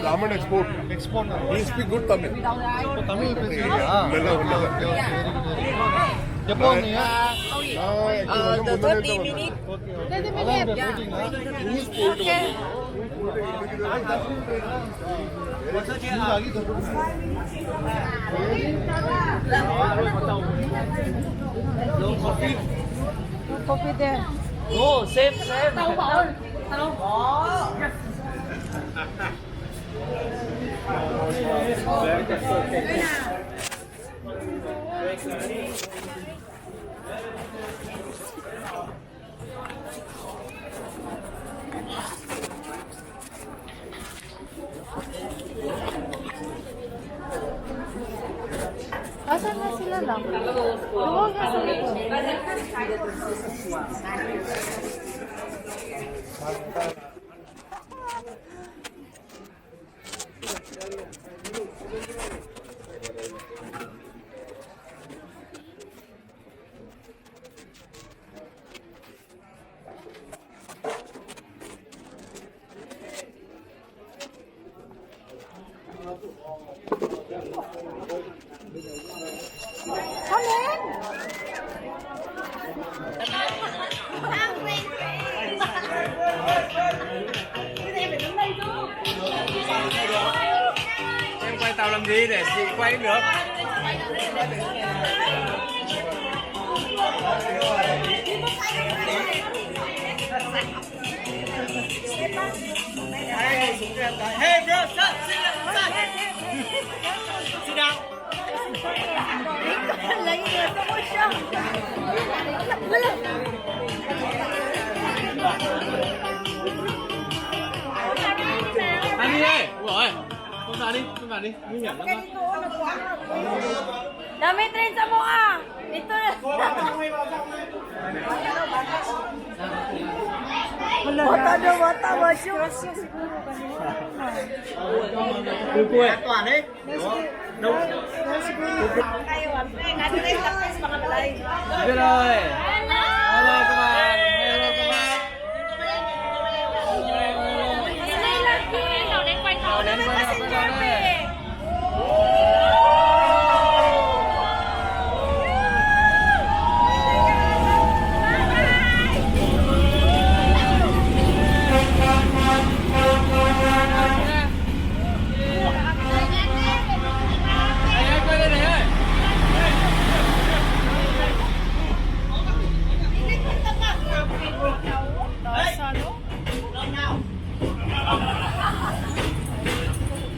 Raman export. Export. He speak good Tamil. Tamil. The 30 minutes. Okay. No coffee. No coffee there. Oh, same. Asan na sila lang? Luwag na sila ko. Come in. Em quay tàu làm gì để chị quay được? Hey bro, stop! Sit down. Lagi dia sama siang. Ăn đi ơi, ủa con vào đi, nguy hiểm lắm. Dami train sa mukha. Ito na. Bata basyo. Kukuha. Toàn đấy. Đâu? Biết rồi. Hello các bạn. Hello các bạn. Đầu đến quay đầu đây.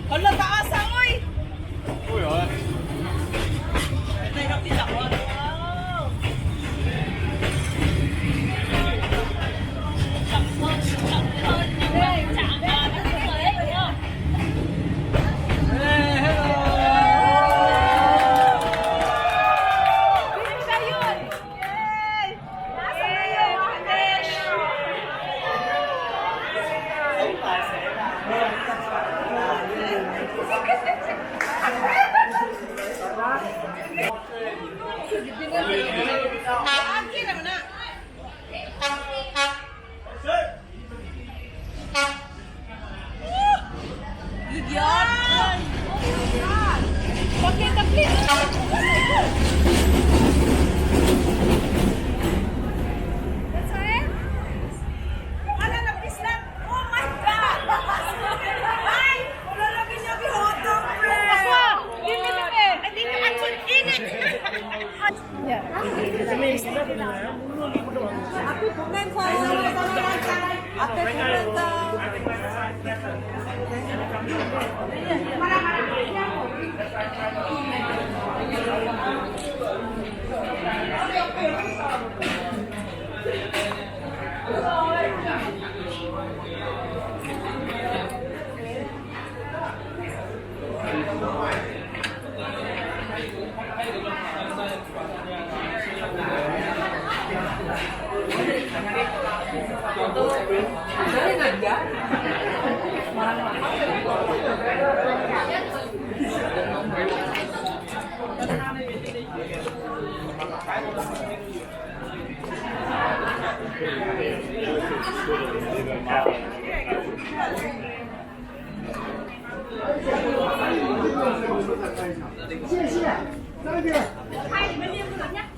Hala, taas ang oy. Ui ơi.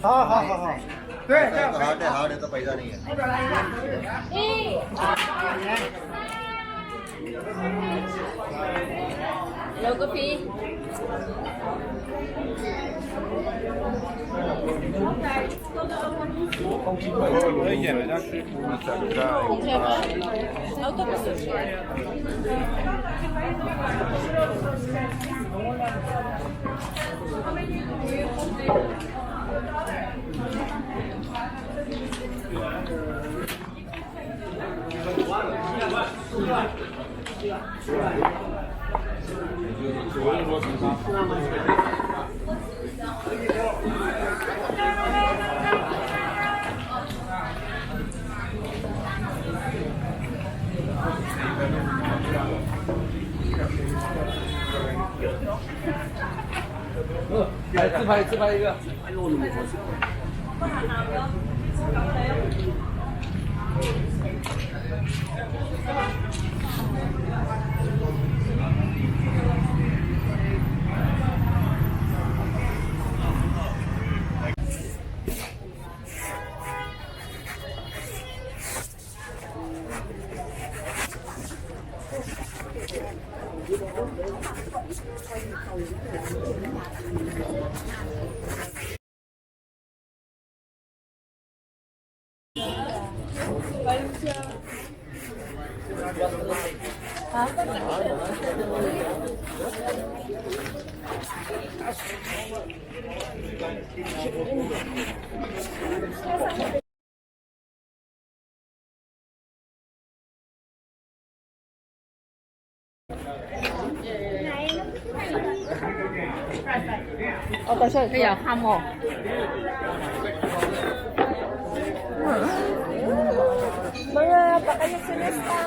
好好好好，对对好对好的都背着你。留个皮。我演了一下师傅整个。来自拍一个。佢又喊喎。Mga pakayos sinesta.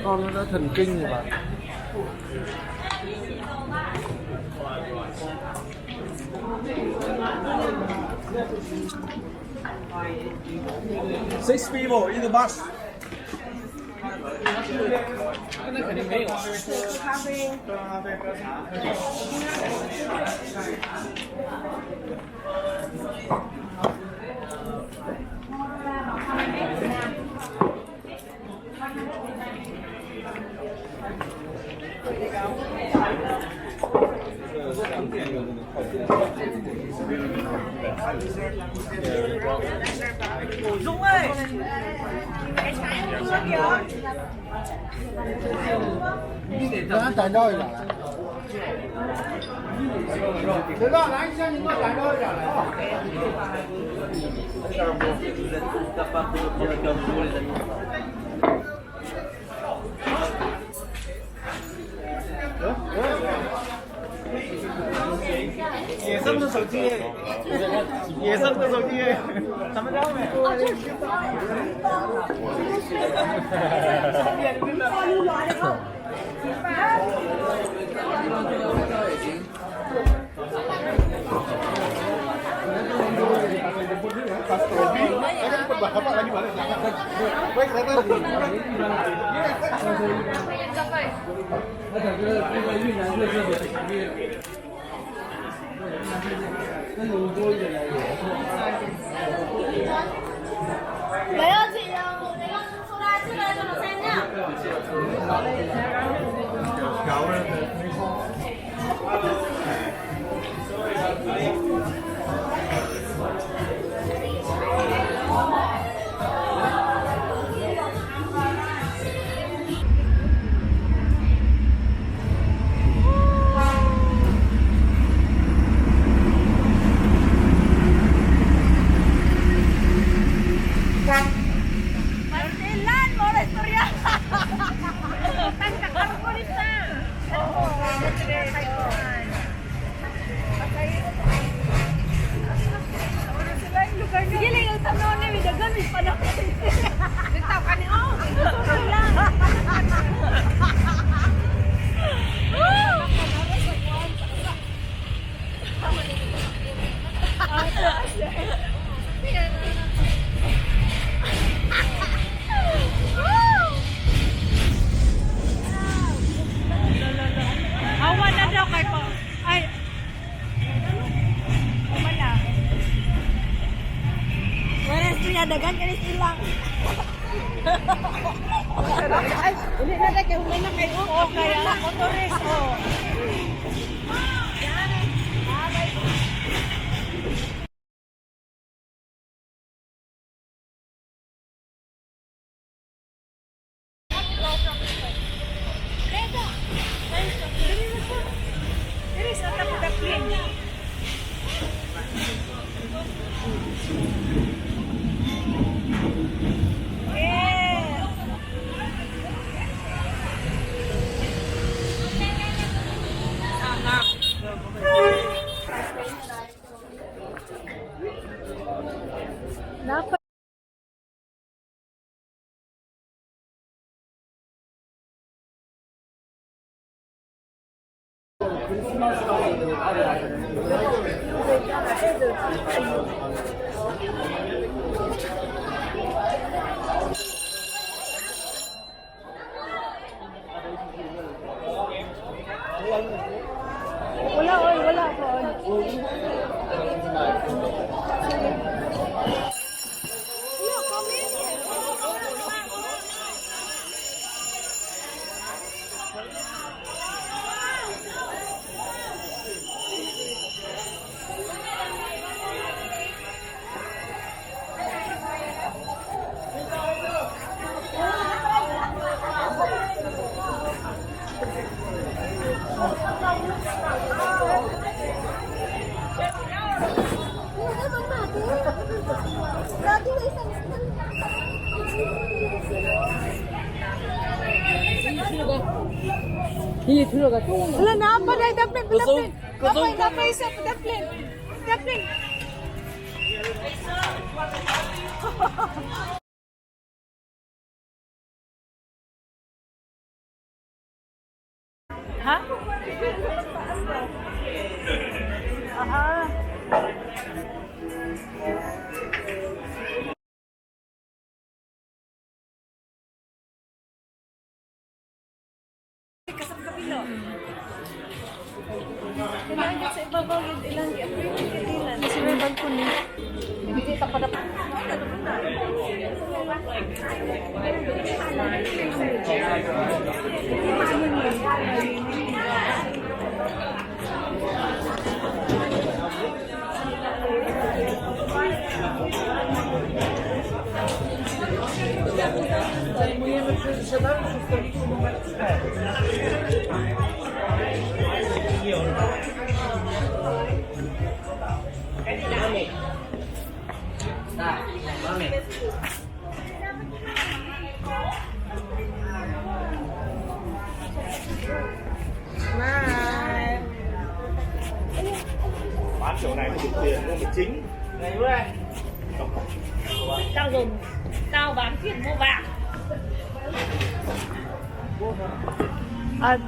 Con nó đã thần kinh rồi bạn. Six people in the bus. 那肯定没有啊。Dũng ơi. Nó chạy đôi rồi. Được rồi, anh xem những con chạy đôi rồi.野生的手机，野生的手机，咱们家没。Lấy ơn chị lấy con soda trước đây cho nó xem nhá. dagan kanis ilang. Ay, hindi na kayo may na kayo. Okay, motorist oh. Dapat wala oy, wala ko. Hindi 들어가 또. Wala na pa dai daplin, daplin. Kusog. Daplin isa daplin. Daplin. Ha? Aha. Kasap kapilo. Kailangan sa ibabaw yung ilang ilan. Kasi may balkon eh. Hindi ka pa dapat. Zajmujemy siadamy przy stoliku numer 4. Mamy. Bán chỗ này thì tiền mua cái chính. Này bữa đây. Tao dùng, tao bán tiền mua vàng. At